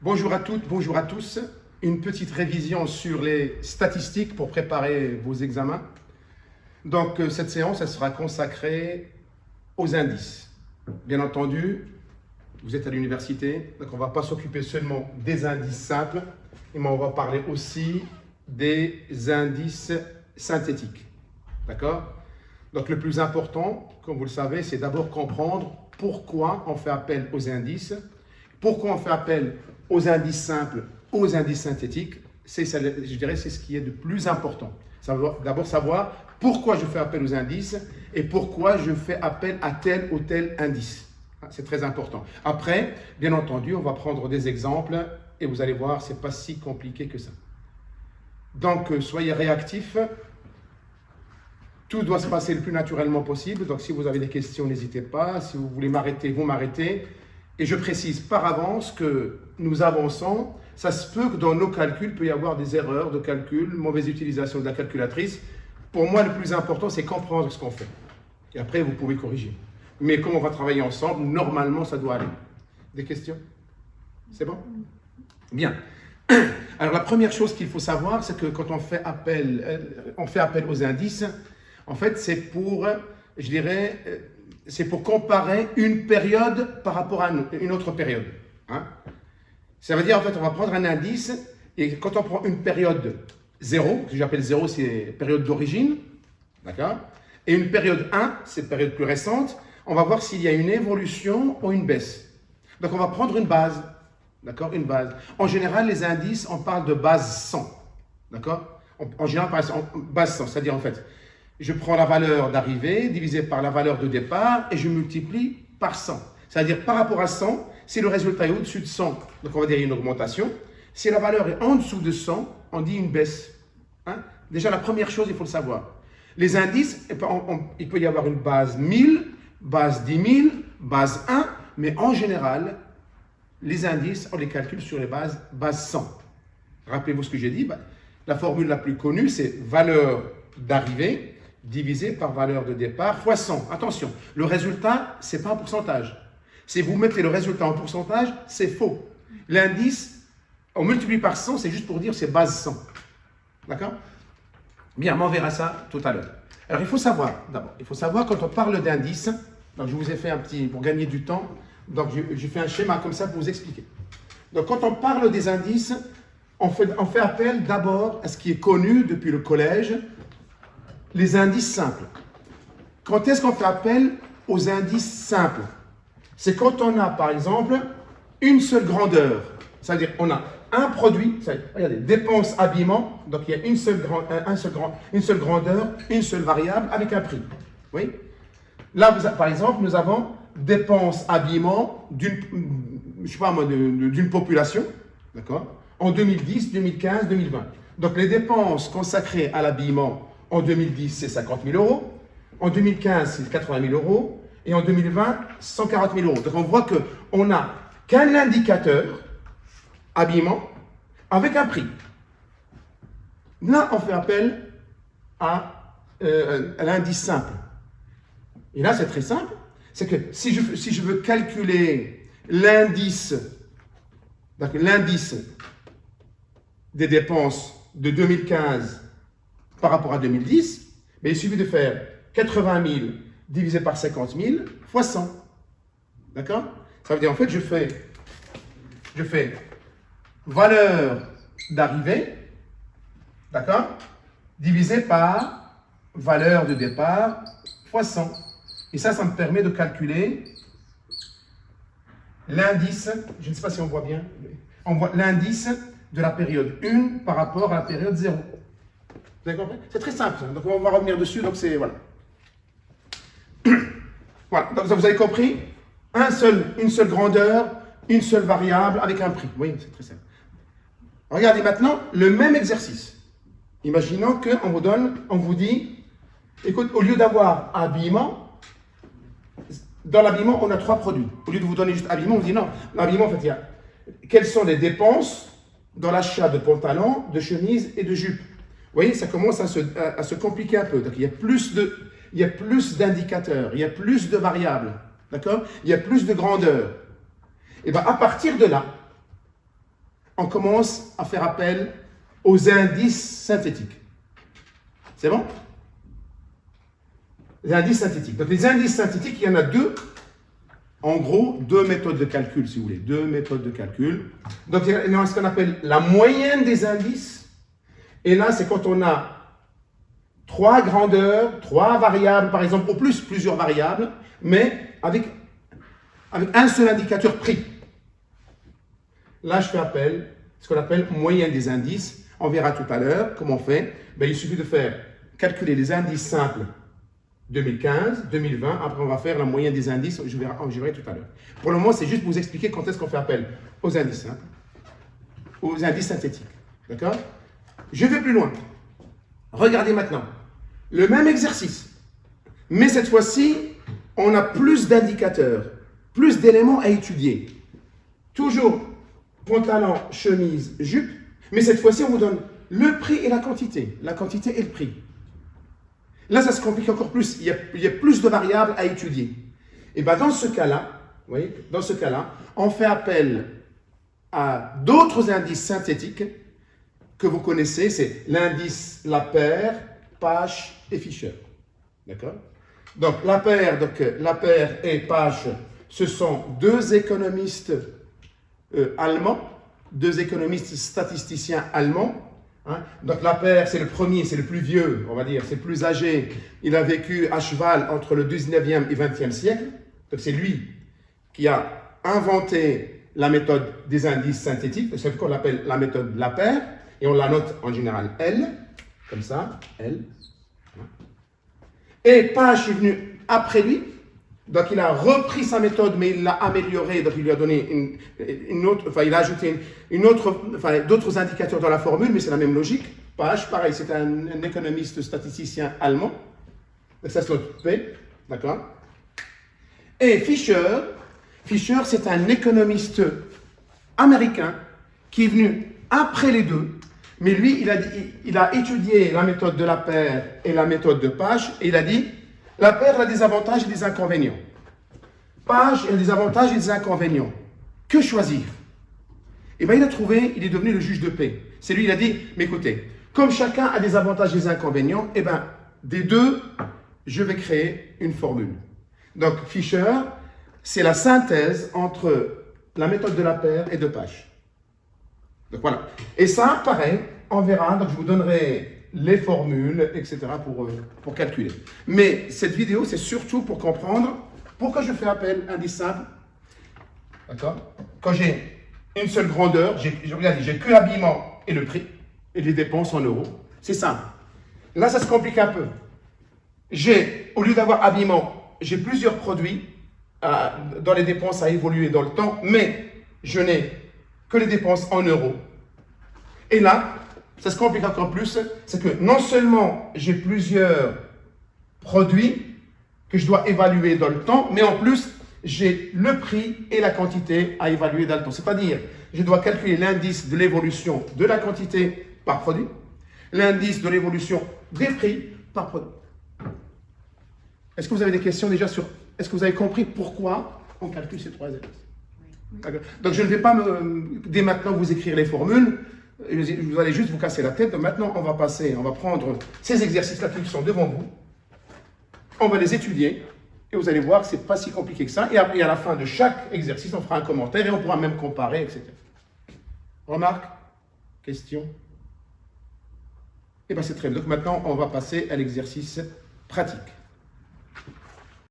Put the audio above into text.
Bonjour à toutes, bonjour à tous. Une petite révision sur les statistiques pour préparer vos examens. Donc cette séance, elle sera consacrée aux indices. Bien entendu, vous êtes à l'université, donc on ne va pas s'occuper seulement des indices simples, mais on va parler aussi des indices synthétiques. D'accord? Donc le plus important, comme vous le savez, c'est d'abord comprendre pourquoi on fait appel aux indices, pourquoi on fait appel aux indices simples, aux indices synthétiques. Je dirais c'est ce qui est de plus important. D'abord savoir pourquoi je fais appel aux indices et pourquoi je fais appel à tel ou tel indice. C'est très important. Après, bien entendu, on va prendre des exemples et vous allez voir, ce n'est pas si compliqué que ça. Donc, soyez réactifs. Tout doit se passer le plus naturellement possible. Donc, si vous avez des questions, n'hésitez pas. Si vous voulez m'arrêter, vous m'arrêtez. Et je précise par avance que nous avançons. Ça se peut que dans nos calculs, il peut y avoir des erreurs de calcul, mauvaise utilisation de la calculatrice. Pour moi, le plus important, c'est comprendre ce qu'on fait. Et après, vous pouvez corriger. Mais comme on va travailler ensemble, normalement, ça doit aller. Des questions? C'est bon? Bien. Alors, la première chose qu'il faut savoir, c'est que quand on fait appel aux indices, en fait, c'est pour, je dirais, c'est pour comparer une période par rapport à une autre période. Hein? Ça veut dire, en fait, on va prendre un indice, et quand on prend une période 0, ce que j'appelle 0, c'est période d'origine, d'accord? Et une période 1, c'est période plus récente, on va voir s'il y a une évolution ou une baisse. Donc, on va prendre une base, d'accord? Une base. En général, les indices, on parle de base 100, d'accord? En général, on parle de base 100, c'est-à-dire, en fait, je prends la valeur d'arrivée divisée par la valeur de départ et je multiplie par 100. C'est-à-dire, par rapport à 100, si le résultat est au-dessus de 100, donc on va dire une augmentation. Si la valeur est en dessous de 100, on dit une baisse. Hein? Déjà, la première chose, il faut le savoir. Les indices, il peut y avoir une base 1000, base 10 000, base 1, mais en général, les indices, on les calcule sur les base 100. Rappelez-vous ce que j'ai dit. La formule la plus connue, c'est valeur d'arrivée divisé par valeur de départ fois 100. Attention, le résultat, ce n'est pas un pourcentage. Si vous mettez le résultat en pourcentage, c'est faux. L'indice, on multiplie par 100, c'est juste pour dire c'est base 100. D'accord? Bien, on verra ça tout à l'heure. Alors, il faut savoir, d'abord, quand on parle d'indice, donc je vous ai fait un petit, pour gagner du temps, donc j'ai fait un schéma comme ça pour vous expliquer. Donc, quand on parle des indices, on fait appel d'abord à ce qui est connu depuis le collège, les indices simples. Quand est-ce qu'on fait appel aux indices simples? C'est quand on a, par exemple, une seule grandeur. C'est-à-dire, on a un produit, regardez, dépenses, habillement, donc il y a une seule grandeur, une seule variable avec un prix. Oui? Là, par exemple, nous avons dépenses, habillement d'une population, d'accord? En 2010, 2015, 2020. Donc, les dépenses consacrées à l'habillement en 2010, c'est 50 000 euros. En 2015, c'est 80 000 euros. Et en 2020, 140 000 euros. Donc, on voit qu'on n'a qu'un indicateur, habillement, avec un prix. Là, on fait appel à l'indice simple. Et là, c'est très simple. C'est que si je veux calculer l'indice des dépenses de 2015 par rapport à 2010, mais il suffit de faire 80 000 divisé par 50 000 fois 100. D'accord? Ça veut dire, en fait, je fais valeur d'arrivée, d'accord, divisé par valeur de départ fois 100. Et ça me permet de calculer l'indice, je ne sais pas si on voit bien, on voit l'indice de la période 1 par rapport à la période 0. Vous avez compris? C'est très simple. Donc, on va revenir dessus. Donc, c'est, voilà. Voilà. Donc, vous avez compris? Une seule grandeur, une seule variable avec un prix. Oui, c'est très simple. Regardez maintenant le même exercice. Imaginons on vous dit, écoute, au lieu d'avoir habillement, dans l'habillement, on a 3 produits. Au lieu de vous donner juste habillement, on vous dit non. L'habillement, en fait, il y a quelles sont les dépenses dans l'achat de pantalons, de chemises et de jupes. Vous voyez, ça commence à se compliquer un peu. Donc, il y a plus d'indicateurs, il y a plus de variables, d'accord? Il y a plus de grandeur. Et bien, à partir de là, on commence à faire appel aux indices synthétiques. C'est bon? Les indices synthétiques. Donc les indices synthétiques, il y en a deux. En gros, deux méthodes de calcul, si vous voulez. Deux méthodes de calcul. Donc il y a ce qu'on appelle la moyenne des indices. Et là, c'est quand on a trois grandeurs, trois variables, par exemple, ou plusieurs variables, mais avec un seul indicateur prix. Là, je fais appel à ce qu'on appelle moyenne des indices. On verra tout à l'heure comment on fait. Ben, il suffit de calculer les indices simples 2015, 2020. Après, on va faire la moyenne des indices. Je verrai tout à l'heure. Pour le moment, c'est juste pour vous expliquer quand est-ce qu'on fait appel aux indices simples, aux indices synthétiques. D'accord? Je vais plus loin. Regardez maintenant. Le même exercice. Mais cette fois-ci, on a plus d'indicateurs, plus d'éléments à étudier. Toujours pantalon, chemise, jupe. Mais cette fois-ci, on vous donne le prix et la quantité et le prix. Là, ça se complique encore plus. Il y a plus de variables à étudier. Et bien, dans ce cas-là, on fait appel à d'autres indices synthétiques que vous connaissez. C'est l'indice Lapeyre, Pache et Fischer. D'accord? Donc, Lapeyre et Pache, ce sont deux économistes allemands, deux économistes statisticiens allemands. Hein? Donc Lapeyre, c'est le premier, c'est le plus vieux, on va dire, c'est le plus âgé. Il a vécu à cheval entre le 19e et 20e siècle. Donc c'est lui qui a inventé la méthode des indices synthétiques. C'est ce qu'on appelle la méthode Lapeyre. Et on la note en général L, comme ça, L. Et Pache est venu après lui. Donc il a repris sa méthode, mais il l'a améliorée. Donc il lui a donné une autre, enfin il a ajouté d'autres indicateurs dans la formule, mais c'est la même logique. Pache, pareil, c'est un économiste statisticien allemand. Donc ça se note P, d'accord. Et Fischer, c'est un économiste américain qui est venu après les deux. Mais lui, il a étudié la méthode de Lapeyre et la méthode de Pache, et il a dit Lapeyre a des avantages et des inconvénients. Pache a des avantages et des inconvénients. Que choisir? Et bien, il est devenu le juge de paix. C'est lui, il a dit, mais écoutez, comme chacun a des avantages et des inconvénients, et bien, des deux, je vais créer une formule. Donc, Fischer, c'est la synthèse entre la méthode de Lapeyre et de Pache. Donc, voilà. Et ça, pareil, on verra. Donc, je vous donnerai les formules, etc. pour calculer. Mais cette vidéo, c'est surtout pour comprendre pourquoi je fais appel à indice simple. D'accord? Quand j'ai une seule grandeur, j'ai que l'habillement et le prix, et les dépenses en euros. C'est simple. Là, ça se complique un peu. Au lieu d'avoir habillement, j'ai plusieurs produits dans les dépenses à évoluer dans le temps, mais je n'ai que les dépenses en euros. Et là, ça se complique encore plus, c'est que non seulement j'ai plusieurs produits que je dois évaluer dans le temps, mais en plus, j'ai le prix et la quantité à évaluer dans le temps. C'est-à-dire, je dois calculer l'indice de l'évolution de la quantité par produit, l'indice de l'évolution des prix par produit. Est-ce que vous avez des questions déjà sur... Est-ce que vous avez compris pourquoi on calcule ces trois indices? Oui. Donc, je ne vais pas dès maintenant vous écrire les formules. Vous allez juste vous casser la tête. Donc maintenant, on va prendre ces exercices-là qui sont devant vous. On va les étudier et vous allez voir que ce n'est pas si compliqué que ça. Et à la fin de chaque exercice, on fera un commentaire et on pourra même comparer, etc. Remarque? Question? Eh bien, c'est très bien. Donc maintenant, on va passer à l'exercice pratique.